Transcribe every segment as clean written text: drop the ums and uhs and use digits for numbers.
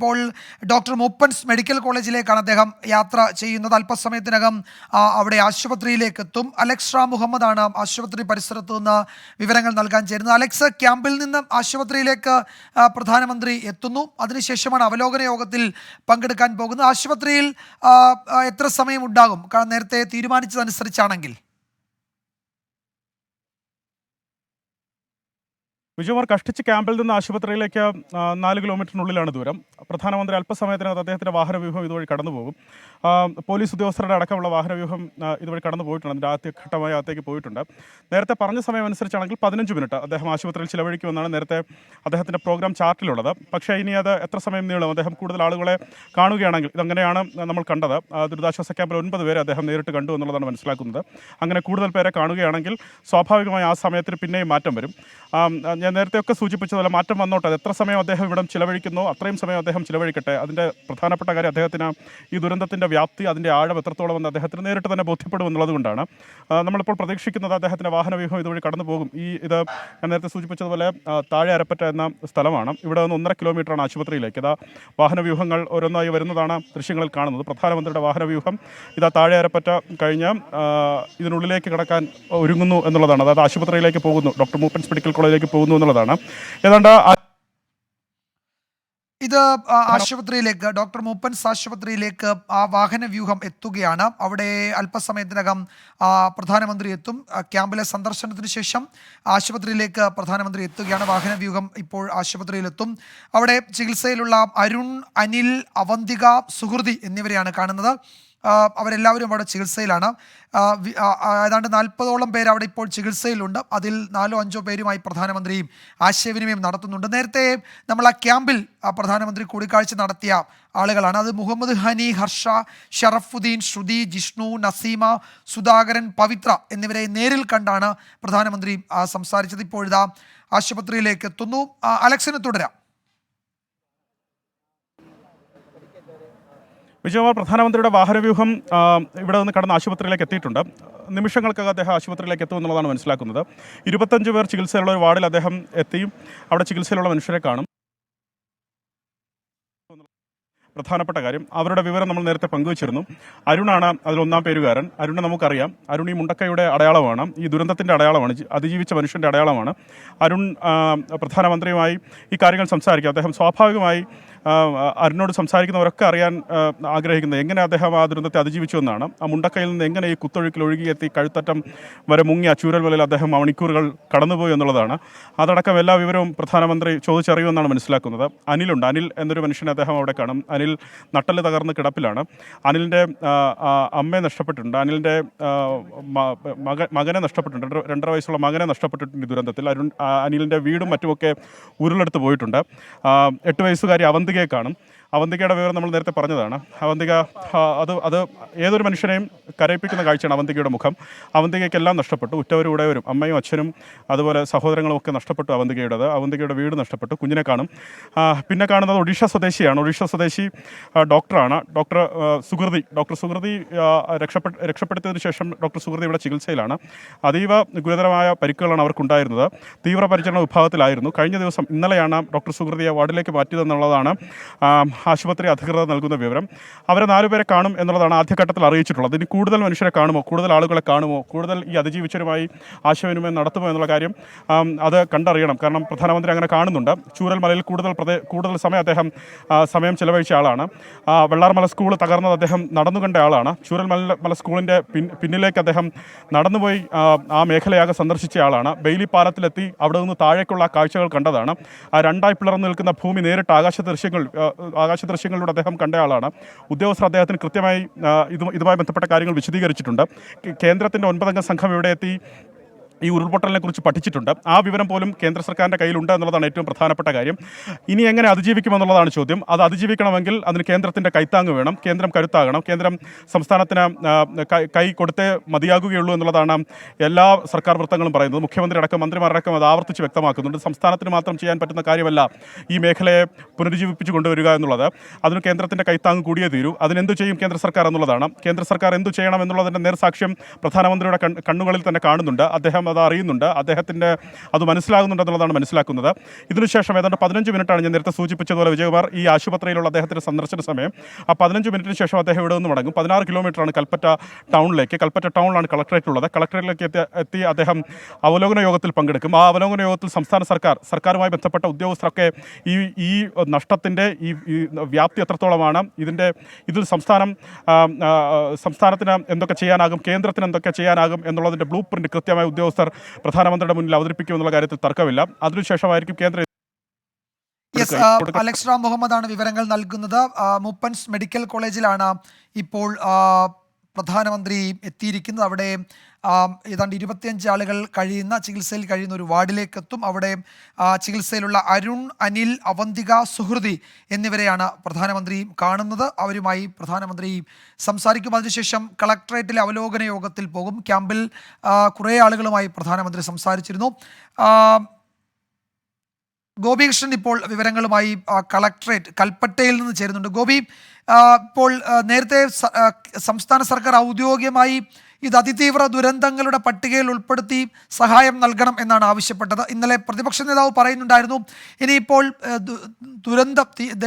ഇപ്പോൾ doctor Moopen's medical കോളേജിലേക്കാണ് അദ്ദേഹം യാത്ര ചെയ്യുന്നത്. അല്പസമയത്തിനകം അവിടെ ആശുപത്രിയിലേക്ക് എത്തും. അലക്സ് റാം മുഹമ്മദാണ് ആശുപത്രി പരിസരത്ത് നിന്ന് വിവരങ്ങൾ നൽകാൻ ചേരുന്നത്. അലക്സ്, ക്യാമ്പിൽ നിന്ന് ആശുപത്രിയിലേക്ക് പ്രധാനമന്ത്രി എത്തുന്നു. അതിനുശേഷമാണ് അവലോകന യോഗത്തിൽ പങ്കെടുക്കാൻ പോകുന്നത്. ആശുപത്രിയിൽ എത്ര സമയം ഉണ്ടാകും നേരത്തെ തീരുമാനിച്ചതനുസരിച്ചാണെങ്കിൽ? വിജയകുമാർ, കഷ്ടിച്ച് ക്യാമ്പിൽ നിന്ന് ആശുപത്രിയിലേക്ക് 4 കിലോമീറ്ററിനുള്ളിലാണ് ദൂരം. പ്രധാനമന്ത്രി അല്പസമയത്തിനകത്ത് അദ്ദേഹത്തിൻ്റെ വാഹനവ്യൂഹം ഇതുവഴി കടന്നുപോകും. പോലീസ് ഉദ്യോഗസ്ഥരുടെ അടക്കമുള്ള വാഹനവ്യൂഹം ഇതുവഴി കടന്നു പോയിട്ടുണ്ട്. അതിൻ്റെ ആദ്യഘട്ടമായി അകത്തേക്ക് പോയിട്ടുണ്ട്. നേരത്തെ പറഞ്ഞ സമയം അനുസരിച്ചാണെങ്കിൽ 15 മിനിറ്റ് അദ്ദേഹം ആശുപത്രിയിൽ ചിലവഴിക്കുമെന്നാണ് നേരത്തെ അദ്ദേഹത്തിൻ്റെ പ്രോഗ്രാം ചാർട്ടിലുള്ളത്. പക്ഷേ ഇനി അത് എത്ര സമയം നീളും? അദ്ദേഹം കൂടുതൽ ആളുകളെ കാണുകയാണെങ്കിൽ, ഇതങ്ങനെയാണ് നമ്മൾ കണ്ടത്. ദുരിതാശ്വാസ ക്യാമ്പിൽ 9 പേരെ അദ്ദേഹം നേരിട്ട് കണ്ടു എന്നുള്ളതാണ് മനസ്സിലാക്കുന്നത്. അങ്ങനെ കൂടുതൽ പേരെ കാണുകയാണെങ്കിൽ സ്വാഭാവികമായി ആ സമയത്തിന് പിന്നെയും മാറ്റം വരും. ഞാൻ നേരത്തെയൊക്കെ സൂചിപ്പിച്ചതുപോലെ മാറ്റം വന്നോട്ടെ. അത് എത്ര സമയം അദ്ദേഹം ഇവിടെ ചിലവഴിക്കുന്നു അത്രയും സമയം അദ്ദേഹം ചിലവഴിക്കട്ടെ. അതിൻ്റെ പ്രധാനപ്പെട്ട കാര്യം അദ്ദേഹത്തിന് ഈ ദുരന്തത്തിൻ്റെ വ്യാപ്തി, അതിൻ്റെ ആഴം എത്രത്തോളം എന്ന് അദ്ദേഹത്തിന് നേരിട്ട് തന്നെ ബോധ്യപ്പെടുമെന്നുള്ളത് കൊണ്ടാണ് നമ്മളിപ്പോൾ പ്രതീക്ഷിക്കുന്നത് അദ്ദേഹത്തിൻ്റെ വാഹനവ്യൂഹം ഇതുവഴി കടന്നു പോകും. ഇത് ഞാൻ നേരത്തെ സൂചിപ്പിച്ചതുപോലെ താഴെ അരപ്പറ്റ എന്ന സ്ഥലമാണ്. ഇവിടെ നിന്ന് 1.5 കിലോമീറ്ററാണ് ആശുപത്രിയിലേക്ക്. ഇതാ വാഹനവ്യൂഹങ്ങൾ ഓരോന്നായി വരുന്നതാണ് ദൃശ്യങ്ങളിൽ കാണുന്നത്. പ്രധാനമന്ത്രിയുടെ വാഹനവ്യൂഹം ഇതാ താഴെ അരപ്പറ്റ കഴിഞ്ഞ് ഇതിനുള്ളിലേക്ക് കടക്കാൻ ഒരുങ്ങുന്നു എന്നുള്ളതാണ്. അതായത് ആശുപത്രിയിലേക്ക് പോകുന്നു, ഡോക്ടർ മൂപ്പൻസ് മെഡിക്കൽ കോളേജിലേക്ക് പോകുന്നു എന്നുള്ളതാണ്. ഏതാണ്ട് ഇത് ആശുപത്രിയിലേക്ക്, ഡോക്ടർ മൂപ്പൻസ് ആശുപത്രിയിലേക്ക് ആ വാഹന വ്യൂഹം എത്തുകയാണ്. അവിടെ അല്പസമയത്തിനകം പ്രധാനമന്ത്രി എത്തും. ക്യാമ്പിലെ സന്ദർശനത്തിന് ശേഷം ആശുപത്രിയിലേക്ക് പ്രധാനമന്ത്രി എത്തുകയാണ്. വാഹന വ്യൂഹം ഇപ്പോൾ ആശുപത്രിയിലെത്തും. അവിടെ ചികിത്സയിലുള്ള അരുൺ, അനിൽ, അവന്തിക, സുഹൃതി എന്നിവരെയാണ് കാണുന്നത്. അവരെല്ലാവരും അവിടെ ചികിത്സയിലാണ്. ഏതാണ്ട് 40ഓളം പേര് അവിടെ ഇപ്പോൾ ചികിത്സയിലുണ്ട്. അതിൽ 4-5 പേരുമായി പ്രധാനമന്ത്രിയും ആശയവിനിമയം നടത്തുന്നുണ്ട്. നേരത്തെ നമ്മൾ ആ ക്യാമ്പിൽ പ്രധാനമന്ത്രി കൂടിക്കാഴ്ച നടത്തിയ ആളുകളാണ്. അത് മുഹമ്മദ് ഹനി, ഹർഷ, ഷറഫുദ്ദീൻ, ശ്രുതി, ജിഷ്ണു, നസീമ, സുധാകരൻ, പവിത്ര എന്നിവരെ നേരിൽ കണ്ടാണ് പ്രധാനമന്ത്രി സംസാരിച്ചത്. ഇപ്പോഴിതാ ആശുപത്രിയിലേക്ക് എത്തുന്നു. അലക്സിന് തുടരാം. വിജയകുമാർ, പ്രധാനമന്ത്രിയുടെ വാഹനവ്യൂഹം ഇവിടെ നിന്ന് കടന്ന് ആശുപത്രിയിലേക്ക് എത്തിയിട്ടുണ്ട്. നിമിഷങ്ങൾക്കകം അദ്ദേഹം ആശുപത്രിയിലേക്ക് എത്തുമെന്നുള്ളതാണ് മനസ്സിലാക്കുന്നത്. 25 പേർ ചികിത്സയിലുള്ള ഒരു വാർഡിൽ അദ്ദേഹം എത്തിയും അവിടെ ചികിത്സയിലുള്ള മനുഷ്യരെ കാണും. പ്രധാനപ്പെട്ട കാര്യം, അവരുടെ വിവരം നമ്മൾ നേരത്തെ പങ്കുവച്ചിരുന്നു. അരുണാണ് അതിൽ 1-ാം പേരുകാരൻ. അരുണിനെ നമുക്കറിയാം. അരുൺ ഈ മുണ്ടക്കയുടെ അടയാളമാണ്, ഈ ദുരന്തത്തിൻ്റെ അടയാളമാണ്, അതിജീവിച്ച മനുഷ്യൻ്റെ അടയാളമാണ്. അരുൺ പ്രധാനമന്ത്രിയുമായി ഈ കാര്യങ്ങൾ സംസാരിക്കും. അദ്ദേഹം സ്വാഭാവികമായി അരുണിനോട് സംസാരിക്കുന്നവരൊക്കെ അറിയാൻ ആഗ്രഹിക്കുന്നത് എങ്ങനെ അദ്ദേഹം ആ ദുരന്തത്തെ അതിജീവിച്ചു എന്നാണ്. ആ മുണ്ടക്കയിൽ നിന്ന് എങ്ങനെ ഈ കുത്തൊഴുക്കിൽ ഒഴുകിയെത്തി കഴുത്തറ്റം വരെ മുങ്ങിയ ചൂരൽമലയിൽ അദ്ദേഹം മണിക്കൂറുകൾ കടന്നുപോയി എന്നുള്ളതാണ്. അതടക്കം എല്ലാ വിവരവും പ്രധാനമന്ത്രി ചോദിച്ചറിയുമെന്നാണ് മനസ്സിലാക്കുന്നത്. അനിലുണ്ട്. അനിൽ എന്നൊരു മനുഷ്യനെ അദ്ദേഹം അവിടെ കാണും. അനിൽ നട്ടല് തകർന്ന് കിടപ്പിലാണ്. അനിലിൻ്റെ അമ്മയെ നഷ്ടപ്പെട്ടിട്ടുണ്ട്. അനിലിൻ്റെ മകനെ നഷ്ടപ്പെട്ടിട്ടുണ്ട്. 2.5 വയസ്സുള്ള മകനെ നഷ്ടപ്പെട്ടിട്ടുണ്ട് ഈ ദുരന്തത്തിൽ. അനിലിൻ്റെ വീടും മറ്റുമൊക്കെ ഉരുളെടുത്ത് പോയിട്ടുണ്ട്. 8 വയസ്സുകാരി അവന്തികയെ കാണും. അവന്തികയുടെ വിവരം നമ്മൾ നേരത്തെ പറഞ്ഞതാണ്. അവന്തിക അത് ഏതൊരു മനുഷ്യനെയും കരയിപ്പിക്കുന്ന കാഴ്ചയാണ് അവന്തികയുടെ മുഖം. അവന്തികയ്ക്കെല്ലാം നഷ്ടപ്പെട്ടു. ഉറ്റവരും ഉടയവരും, അമ്മയും അച്ഛനും അതുപോലെ സഹോദരങ്ങളും ഒക്കെ നഷ്ടപ്പെട്ടു. അവന്തികയുടെ വീട് നഷ്ടപ്പെട്ടു. കുഞ്ഞിനെ കാണും. പിന്നെ കാണുന്നത് ഒഡീഷ സ്വദേശിയാണ്. ഒഡീഷ സ്വദേശി ഡോക്ടറാണ്. ഡോക്ടർ സുഹൃതി രക്ഷപ്പെടുത്തിയതിനു ശേഷം ഡോക്ടർ സുഹൃതി ഇവിടെ ചികിത്സയിലാണ്. അതീവ ഗുരുതരമായ പരിക്കുകളാണ് അവർക്കുണ്ടായിരുന്നത്. തീവ്രപരിചരണ വിഭാഗത്തിലായിരുന്നു. കഴിഞ്ഞ ദിവസം ഇന്നലെയാണ് ഡോക്ടർ സുഹൃതിയെ വാർഡിലേക്ക് മാറ്റിയതെന്നുള്ളതാണ് ആശുപത്രി അധികൃതർ നൽകുന്ന വിവരം. അവരെ 4 പേരെ കാണും എന്നുള്ളതാണ് ആദ്യഘട്ടത്തിൽ അറിയിച്ചിട്ടുള്ളത്. ഇനി കൂടുതൽ മനുഷ്യരെ കാണുമോ, കൂടുതൽ ആളുകളെ കാണുമോ, കൂടുതൽ ഈ അതിജീവിച്ചവരുമായി ആശയവിനിമയം നടത്തുമോ എന്നുള്ള കാര്യം അത് കണ്ടറിയണം. കാരണം പ്രധാനമന്ത്രി അങ്ങനെ കാണുന്നുണ്ട്. ചൂരൽമലയിൽ കൂടുതൽ സമയം അദ്ദേഹം സമയം ചെലവഴിച്ച ആളാണ്. വെള്ളാർമല സ്കൂൾ തകർന്നത് അദ്ദേഹം നടന്നു കണ്ട ആളാണ്. ചൂരൽമല സ്കൂളിൻ്റെ പിന്നിലേക്ക് അദ്ദേഹം നടന്നുപോയി ആ മേഖലയാകെ സന്ദർശിച്ച ആളാണ്. ബെയിലി പാലത്തിലെത്തി അവിടെ നിന്ന് താഴേക്കുള്ള കാഴ്ചകൾ കണ്ടതാണ്. ആ 2ആയി പിളർന്നു നിൽക്കുന്ന ഭൂമി നേരിട്ട് ആകാശ ദൃശ്യങ്ങളിലൂടെ അദ്ദേഹം കണ്ട ആളാണ്. ഉദ്യോഗസ്ഥർ അദ്ദേഹത്തിന് കൃത്യമായി ഇതുമായി ബന്ധപ്പെട്ട കാര്യങ്ങൾ വിശദീകരിച്ചിട്ടുണ്ട്. കേന്ദ്രത്തിൻ്റെ 9 അംഗ സംഘം ഇവിടെ എത്തി ഈ ഉരുൾപൊട്ടലിനെ കുറിച്ച് പഠിച്ചിട്ടുണ്ട്. ആ വിവരം പോലും കേന്ദ്ര സർക്കാരിൻ്റെ കയ്യിലുണ്ട് എന്നുള്ളതാണ് ഏറ്റവും പ്രധാനപ്പെട്ട കാര്യം. ഇനി എങ്ങനെ അതിജീവിക്കുമെന്നുള്ളതാണ് ചോദ്യം. അത് അതിജീവിക്കണമെങ്കിൽ അതിന് കേന്ദ്രത്തിൻ്റെ കൈത്താങ്ങ് വേണം. കേന്ദ്രം കരുത്താകണം. കേന്ദ്രം സംസ്ഥാനത്തിന് കൈ കൊടുത്തേ മതിയാകുകയുള്ളൂ എന്നുള്ളതാണ് എല്ലാ സർക്കാർ വൃത്തങ്ങളും പറയുന്നത്. മുഖ്യമന്ത്രി അടക്കം മന്ത്രിമാരടക്കം അത് ആവർത്തിച്ച് വ്യക്തമാക്കുന്നുണ്ട്. സംസ്ഥാനത്തിന് മാത്രം ചെയ്യാൻ പറ്റുന്ന കാര്യമല്ല ഈ മേഖലയെ പുനരുജ്ജീവിപ്പിച്ചു കൊണ്ടുവരിക എന്നുള്ളത്. അതിന് കേന്ദ്രത്തിൻ്റെ കൈത്താങ്ങ് കൂടിയേ തീരൂ. അതിനെന്തു ചെയ്യും കേന്ദ്ര സർക്കാർ എന്നുള്ളതാണ്. കേന്ദ്ര സർക്കാർ എന്തു ചെയ്യണം എന്നുള്ളതിൻ്റെ നേർസാക്ഷ്യം പ്രധാനമന്ത്രിയുടെ കണ്ണുകളിൽ തന്നെ കാണുന്നുണ്ട്. അദ്ദേഹം അത് അറിയുന്നുണ്ട്, അദ്ദേഹത്തിൻ്റെ അത് മനസ്സിലാകുന്നുണ്ട് എന്നുള്ളതാണ് മനസ്സിലാക്കുന്നത്. ഇതിനുശേഷം ഏതാണ്ട് 15 മിനിറ്റാണ് ഞാൻ നേരത്തെ സൂചിപ്പിച്ചതുപോലെ വിജയകുമാർ ഈ ആശുപത്രിയിലുള്ള അദ്ദേഹത്തിൻ്റെ സന്ദർശന സമയം. ആ 15 മിനിറ്റിന് ശേഷം അദ്ദേഹം ഇവിടെ നിന്ന് മടങ്ങും. 16 കിലോമീറ്ററാണ് കൽപ്പറ്റ ടൗണിലേക്ക്. കൽപ്പറ്റ ടൗണിലാണ് കളക്ടറേറ്റ് ഉള്ളത്. കളക്ടറേറ്റിലേക്ക് എത്തി അദ്ദേഹം അവലോകന യോഗത്തിൽ പങ്കെടുക്കും. ആ അവലോകന യോഗത്തിൽ സംസ്ഥാന സർക്കാരുമായി ബന്ധപ്പെട്ട ഉദ്യോഗസ്ഥരൊക്കെ ഈ നഷ്ടത്തിൻ്റെ ഈ വ്യാപ്തി എത്രത്തോളമാണ്, ഇതിൽ സംസ്ഥാനത്തിന് എന്തൊക്കെ ചെയ്യാനാകും, കേന്ദ്രത്തിന് എന്തൊക്കെ ചെയ്യാനാകും എന്നുള്ളതിൻ്റെ ബ്ലൂ പ്രിന്റ് കൃത്യമായ ഉദ്യോഗസ്ഥർ പ്രധാനമന്ത്രിയുടെ മുന്നിൽ അവതരിപ്പിക്കുമെന്നുള്ള കാര്യത്തിൽ തർക്കമില്ല. അതിനുശേഷമായിരിക്കും കേന്ദ്ര അലക്സ് റാം മുഹമ്മദാണ് വിവരങ്ങൾ നൽകുന്നത്. മൂപ്പൻസ് മെഡിക്കൽ കോളേജിലാണ് ഇപ്പോൾ പ്രധാനമന്ത്രി എത്തിയിരിക്കുന്നത്. അവിടെ ഏതാണ്ട് 25 ആളുകൾ ചികിത്സയിൽ കഴിയുന്ന ഒരു വാർഡിലേക്ക് എത്തും. അവിടെ ചികിത്സയിലുള്ള അരുൺ, അനിൽ, അവന്തിക, സുഹൃതി എന്നിവരെയാണ് പ്രധാനമന്ത്രി കാണുന്നത്. അവരുമായി പ്രധാനമന്ത്രി സംസാരിക്കും. അതിനുശേഷം കളക്ടറേറ്റിലെ അവലോകന യോഗത്തിൽ പോകും. ക്യാമ്പിൽ കുറേ ആളുകളുമായി പ്രധാനമന്ത്രി സംസാരിച്ചിരുന്നു. ഗോപികൃഷ്ണൻ ഇപ്പോൾ വിവരങ്ങളുമായി കൽപ്പറ്റയിൽ നിന്ന് ചേരുന്നുണ്ട്. ഗോപി, ഇപ്പോൾ നേരത്തെ സംസ്ഥാന സർക്കാർ ഔദ്യോഗികമായി ഇത് അതിതീവ്ര ദുരന്തങ്ങളുടെ പട്ടികയിൽ ഉൾപ്പെടുത്തി സഹായം നൽകണം എന്നാണ് ആവശ്യപ്പെട്ടത്. ഇന്നലെ പ്രതിപക്ഷ നേതാവ് പറയുന്നുണ്ടായിരുന്നു, ഇനിയിപ്പോൾ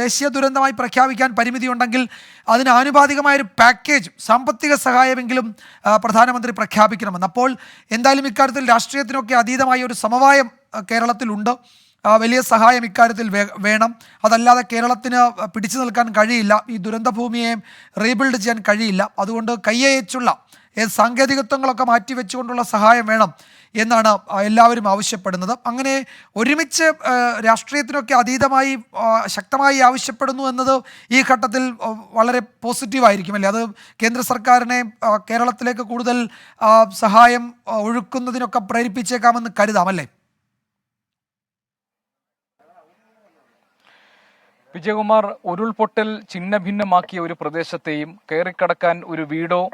ദേശീയ ദുരന്തമായി പ്രഖ്യാപിക്കാൻ പരിമിതിയുണ്ടെങ്കിൽ അതിന് ആനുപാതികമായൊരു പാക്കേജ്, സാമ്പത്തിക സഹായമെങ്കിലും പ്രധാനമന്ത്രി പ്രഖ്യാപിക്കണമെന്ന്. അപ്പോൾ എന്തായാലും ഇക്കാര്യത്തിൽ രാഷ്ട്രീയത്തിനൊക്കെ അതീതമായ ഒരു സമവായം കേരളത്തിലുണ്ട്. വലിയ സഹായം ഇക്കാര്യത്തിൽ വേണം. അതല്ലാതെ കേരളത്തിന് പിടിച്ചു നിൽക്കാൻ കഴിയില്ല. ഈ ദുരന്തഭൂമിയെ റീബിൽഡ് ചെയ്യാൻ കഴിയില്ല. അതുകൊണ്ട് കയ്യയച്ചുള്ള സാങ്കേതികത്വങ്ങളൊക്കെ മാറ്റിവെച്ചുകൊണ്ടുള്ള സഹായം വേണം എന്നാണ് എല്ലാവരും ആവശ്യപ്പെടുന്നത്. അങ്ങനെ ഒരുമിച്ച് രാഷ്ട്രീയത്തിനൊക്കെ അതീതമായി ശക്തമായി ആവശ്യപ്പെടുന്നു എന്നത് ഈ ഘട്ടത്തിൽ വളരെ പോസിറ്റീവായിരിക്കും അല്ലേ? അത് കേന്ദ്ര സർക്കാരിനെ കേരളത്തിലേക്ക് കൂടുതൽ സഹായം ഒഴുക്കുന്നതിനൊക്കെ പ്രേരിപ്പിച്ചേക്കാമെന്ന് കരുതാം അല്ലേ? വിജയകുമാർ, ഉരുൾപൊട്ടൽ ഛിന്ന ഭിന്നമാക്കിയ ഒരു പ്രദേശത്തെയും കയറിക്കടക്കാൻ ഒരു വീടോ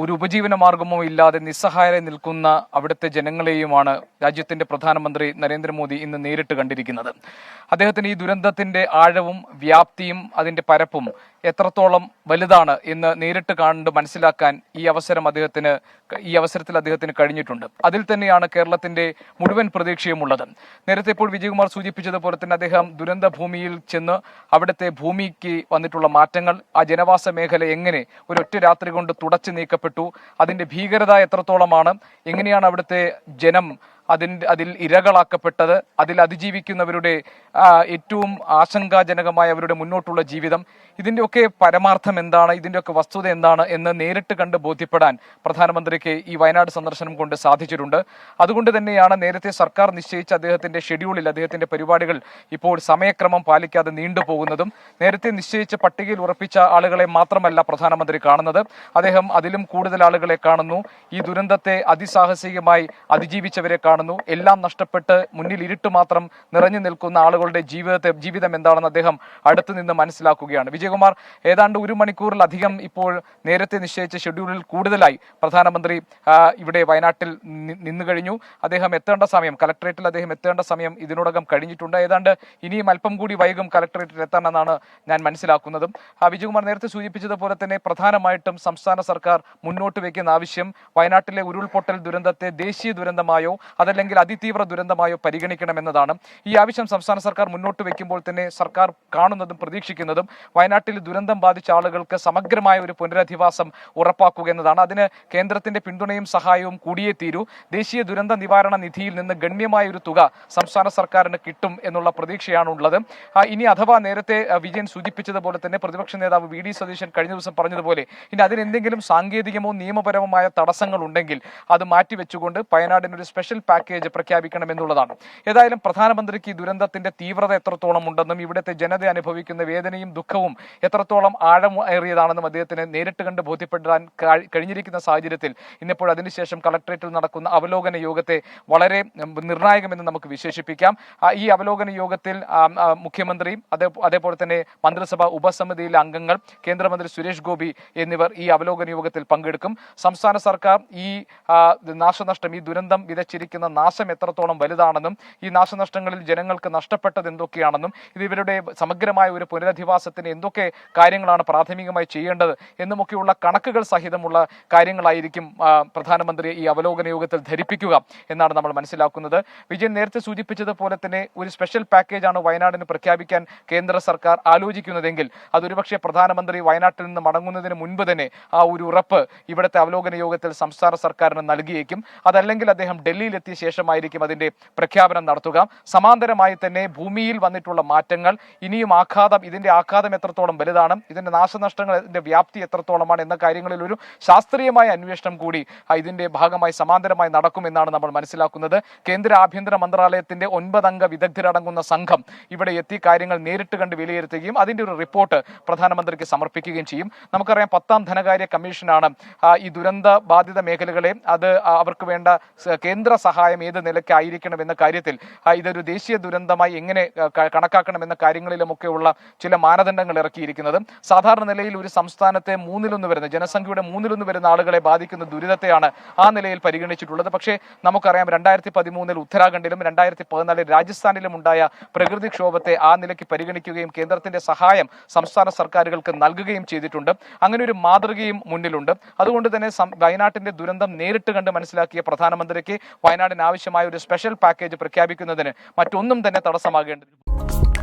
ഒരു ഉപജീവന മാർഗമോ ഇല്ലാതെ നിസ്സഹായരായി നിൽക്കുന്ന അവിടുത്തെ ജനങ്ങളെയുമാണ് രാജ്യത്തിന്റെ പ്രധാനമന്ത്രി നരേന്ദ്രമോദി ഇന്ന് നേരിട്ട് കണ്ടിരിക്കുന്നത്. അദ്ദേഹത്തിന് ഈ ദുരന്തത്തിന്റെ ആഴവും വ്യാപ്തിയും അതിന്റെ പരപ്പും എത്രത്തോളം വലുതാണ് എന്ന് നേരിട്ട് കണ്ട് മനസ്സിലാക്കാൻ ഈ അവസരത്തിൽ അദ്ദേഹത്തിന് കഴിഞ്ഞിട്ടുണ്ട്. അതിൽ തന്നെയാണ് കേരളത്തിന്റെ മുഴുവൻ പ്രതീക്ഷയുമുള്ളത്. നേരത്തെ ഇപ്പോൾ വിജയകുമാർ സൂചിപ്പിച്ചതുപോലെ തന്നെ അദ്ദേഹം ദുരന്ത ഭൂമിയിൽ ചെന്ന് അവിടുത്തെ ഭൂമിക്ക് വന്നിട്ടുള്ള മാറ്റങ്ങൾ, ആ ജനവാസ മേഖല എങ്ങനെ ഒരൊറ്റ രാത്രി കൊണ്ട് തുടച്ചു നീക്കപ്പെട്ടു, അതിന്റെ ഭീകരത എത്രത്തോളമാണ്, എങ്ങനെയാണ് അവിടുത്തെ ജനം അതിൽ ഇരകളാക്കപ്പെട്ടത്, അതിൽ അതിജീവിക്കുന്നവരുടെ ഏറ്റവും ആശങ്കാജനകമായ അവരുടെ മുന്നോട്ടുള്ള ജീവിതം, ഇതിൻ്റെയൊക്കെ പരമാർത്ഥം എന്താണ്, ഇതിൻ്റെയൊക്കെ വസ്തുത എന്താണ് എന്ന് നേരിട്ട് കണ്ട് ബോധ്യപ്പെടാൻ പ്രധാനമന്ത്രിക്ക് ഈ വയനാട് സന്ദർശനം കൊണ്ട് സാധിച്ചിട്ടുണ്ട്. അതുകൊണ്ട് തന്നെയാണ് നേരത്തെ സർക്കാർ നിശ്ചയിച്ച അദ്ദേഹത്തിന്റെ ഷെഡ്യൂളിൽ അദ്ദേഹത്തിന്റെ പരിപാടികൾ ഇപ്പോൾ സമയക്രമം പാലിക്കാതെ നീണ്ടുപോകുന്നതും. നേരത്തെ നിശ്ചയിച്ച പട്ടികയിൽ ഉറപ്പിച്ച ആളുകളെ മാത്രമല്ല പ്രധാനമന്ത്രി കാണുന്നത്, അദ്ദേഹം അതിലും കൂടുതൽ ആളുകളെ കാണുന്നു. ഈ ദുരന്തത്തെ അതിസാഹസികമായി അതിജീവിച്ചവരെ കാണുന്നു. എല്ലാം നഷ്ടപ്പെട്ട് മുന്നിൽ ഇരുട്ട് മാത്രം നിറഞ്ഞു നിൽക്കുന്ന ആളുകളുടെ ജീവിതം എന്താണെന്ന് അദ്ദേഹം അടുത്തു നിന്ന് മനസ്സിലാക്കുകയാണ്. വിജയകുമാർ, ഏതാണ്ട് 1 മണിക്കൂറിലധികം ഇപ്പോൾ നേരത്തെ നിശ്ചയിച്ച ഷെഡ്യൂളിൽ കൂടുതലായി പ്രധാനമന്ത്രി ഇവിടെ വയനാട്ടിൽ നിന്നു കഴിഞ്ഞു. കളക്ടറേറ്റിൽ അദ്ദേഹം എത്തേണ്ട സമയം ഇതിനോടകം കഴിഞ്ഞിട്ടുണ്ട്. ഏതാണ്ട് ഇനിയും അല്പം കൂടി വൈകും കളക്ടറേറ്റിൽ എത്താനെന്നാണ് ഞാൻ മനസ്സിലാക്കുന്നതും. വിജയകുമാർ നേരത്തെ സൂചിപ്പിച്ചതുപോലെ തന്നെ പ്രധാനമായിട്ടും സംസ്ഥാന സർക്കാർ മുന്നോട്ട് വയ്ക്കുന്ന ആവശ്യം വയനാട്ടിലെ ഉരുൾപൊട്ടൽ ദുരന്തത്തെ ദേശീയ ദുരന്തമായോ അതല്ലെങ്കിൽ അതിതീവ്ര ദുരന്തമായോ പരിഗണിക്കണമെന്നതാണ്. ഈ ആവശ്യം സംസ്ഥാന സർക്കാർ മുന്നോട്ട് വയ്ക്കുമ്പോൾ തന്നെ സർക്കാർ കാണുന്നതും പ്രതീക്ഷിക്കുന്നതും വയനാട്ടിൽ ദുരന്തം ബാധിച്ച ആളുകൾക്ക് സമഗ്രമായ ഒരു പുനരധിവാസം ഉറപ്പാക്കുക എന്നതാണ്. അതിന് കേന്ദ്രത്തിന്റെ പിന്തുണയും സഹായവും കൂടിയേ തീരൂ. ദേശീയ ദുരന്ത നിവാരണ നിധിയിൽ നിന്ന് ഗണ്യമായ ഒരു തുക സംസ്ഥാന സർക്കാരിന് കിട്ടും എന്നുള്ള പ്രതീക്ഷയാണുള്ളത്. ഇനി അഥവാ നേരത്തെ വിജയൻ സൂചിപ്പിച്ചതുപോലെ തന്നെ പ്രതിപക്ഷ നേതാവ് വി ഡി സതീശൻ കഴിഞ്ഞ ദിവസം പറഞ്ഞതുപോലെ ഇനി അതിനെന്തെങ്കിലും സാങ്കേതികമോ നിയമപരവുമായ തടസ്സങ്ങൾ ഉണ്ടെങ്കിൽ അത് മാറ്റിവെച്ചുകൊണ്ട് വയനാടിന് ഒരു സ്പെഷ്യൽ പാക്കേജ് പ്രഖ്യാപിക്കണം എന്നുള്ളതാണ്. ഏതായാലും പ്രധാനമന്ത്രിക്ക് ഈ ദുരന്തത്തിന്റെ തീവ്രത എത്രത്തോളം ഉണ്ടെന്നും ഇവിടുത്തെ ജനത അനുഭവിക്കുന്ന വേദനയും ദുഃഖവും എത്രത്തോളം ആഴമേറിയതാണെന്നും അദ്ദേഹത്തിന് നേരിട്ട് കണ്ട് ബോധ്യപ്പെടാൻ കഴിഞ്ഞിരിക്കുന്ന സാഹചര്യത്തിൽ ഇന്നിപ്പോൾ അതിനുശേഷം കളക്ടറേറ്റിൽ നടക്കുന്ന അവലോകന യോഗത്തെ വളരെ നിർണായകമെന്ന് നമുക്ക് വിശേഷിപ്പിക്കാം. ഈ അവലോകന യോഗത്തിൽ മുഖ്യമന്ത്രിയും അതേപോലെ തന്നെ മന്ത്രിസഭാ ഉപസമിതിയിലെ അംഗങ്ങൾ, കേന്ദ്രമന്ത്രി സുരേഷ് ഗോപി എന്നിവർ ഈ അവലോകന യോഗത്തിൽ പങ്കെടുക്കും. സംസ്ഥാന സർക്കാർ ഈ നാശനഷ്ടം, ഈ ദുരന്തം വിതച്ചിരിക്കുന്ന ഉണ്ടായിരിക്കുന്ന നാശം എത്രത്തോളം വലുതാണെന്നും ഈ നാശനഷ്ടങ്ങളിൽ ജനങ്ങൾക്ക് നഷ്ടപ്പെട്ടത് എന്തൊക്കെയാണെന്നും ഇത് ഇവരുടെ സമഗ്രമായ ഒരു പുനരധിവാസത്തിന് എന്തൊക്കെ കാര്യങ്ങളാണ് പ്രാഥമികമായി ചെയ്യേണ്ടത് എന്നുമൊക്കെയുള്ള കണക്കുകൾ സഹിതമുള്ള കാര്യങ്ങളായിരിക്കും പ്രധാനമന്ത്രി ഈ അവലോകന യോഗത്തിൽ ധരിപ്പിക്കുക എന്നാണ് നമ്മൾ മനസ്സിലാക്കുന്നത്. വിജയൻ നേരത്തെ സൂചിപ്പിച്ചതുപോലെ തന്നെ ഒരു സ്പെഷ്യൽ പാക്കേജാണ് വയനാടിന് പ്രഖ്യാപിക്കാൻ കേന്ദ്ര സർക്കാർ ആലോചിക്കുന്നതെങ്കിൽ അതൊരുപക്ഷെ പ്രധാനമന്ത്രി വയനാട്ടിൽ നിന്ന് മടങ്ങുന്നതിന് മുൻപ് തന്നെ ആ ഒരു ഉറപ്പ് ഇവിടുത്തെ അവലോകന യോഗത്തിൽ സംസ്ഥാന സർക്കാരിന് നൽകിയേക്കും. അതല്ലെങ്കിൽ അദ്ദേഹം ഡൽഹിയിൽ എത്തിയ ശേഷമായിരിക്കും അതിന്റെ പ്രഖ്യാപനം നടത്തുക. സമാന്തരമായി തന്നെ ഭൂമിയിൽ വന്നിട്ടുള്ള മാറ്റങ്ങൾ ഇനിയും ഇതിന്റെ ആഘാതം എത്രത്തോളം വലുതാണ്, ഇതിന്റെ നാശനഷ്ടങ്ങളുടെ വ്യാപ്തി എത്രത്തോളമാണ് എന്ന കാര്യങ്ങളിൽ ഒരു ശാസ്ത്രീയമായ അന്വേഷണം കൂടി ഇതിന്റെ ഭാഗമായി സമാന്തരമായി നടക്കുമെന്നാണ് നമ്മൾ മനസ്സിലാക്കുന്നത്. കേന്ദ്ര ആഭ്യന്തര മന്ത്രാലയത്തിന്റെ 9 അംഗ വിദഗ്ധരടങ്ങുന്ന സംഘം ഇവിടെ എത്തി കാര്യങ്ങൾ നേരിട്ട് കണ്ട് വിലയിരുത്തുകയും അതിന്റെ ഒരു റിപ്പോർട്ട് പ്രധാനമന്ത്രിക്ക് സമർപ്പിക്കുകയും ചെയ്യും. നമുക്കറിയാം 10ാം ധനകാര്യ കമ്മീഷനാണ് ഈ ദുരന്ത ബാധിത മേഖലകളെ അവർക്ക് വേണ്ട കേന്ദ്ര സഹായം ഏത് നിലയ്ക്കായിരിക്കണം എന്ന കാര്യത്തിൽ ഇതൊരു ദേശീയ ദുരന്തമായി എങ്ങനെ കണക്കാക്കണം എന്ന കാര്യങ്ങളിലുമൊക്കെയുള്ള ചില മാനദണ്ഡങ്ങൾ ഇറക്കിയിരിക്കുന്നത്. സാധാരണ നിലയിൽ ഒരു സംസ്ഥാനത്തെ 1/3 വരുന്ന ജനസംഖ്യയുടെ 1/3 വരുന്ന ആളുകളെ ബാധിക്കുന്ന ദുരിതത്തെയാണ് ആ നിലയിൽ പരിഗണിച്ചിട്ടുള്ളത്. പക്ഷേ നമുക്കറിയാം 2013 ഉത്തരാഖണ്ഡിലും 2014 രാജസ്ഥാനിലും ഉണ്ടായ പ്രകൃതിക്ഷോഭത്തെ ആ നിലയ്ക്ക് പരിഗണിക്കുകയും കേന്ദ്രത്തിന്റെ സഹായം സംസ്ഥാന സർക്കാരുകൾക്ക് നൽകുകയും ചെയ്തിട്ടുണ്ട്. അങ്ങനെ ഒരു മാതൃകയും മുന്നിലുണ്ട്. അതുകൊണ്ട് തന്നെ വയനാട്ടിന്റെ ദുരന്തം നേരിട്ട് കണ്ട് മനസ്സിലാക്കിയ പ്രധാനമന്ത്രിക്ക് വയനാടിന് ആവശ്യമായ ഒരു സ്പെഷ്യൽ പാക്കേജ് പ്രഖ്യാപിക്കുന്നതിന് മറ്റൊന്നും തന്നെ തടസ്സമാകേണ്ടതില്ല.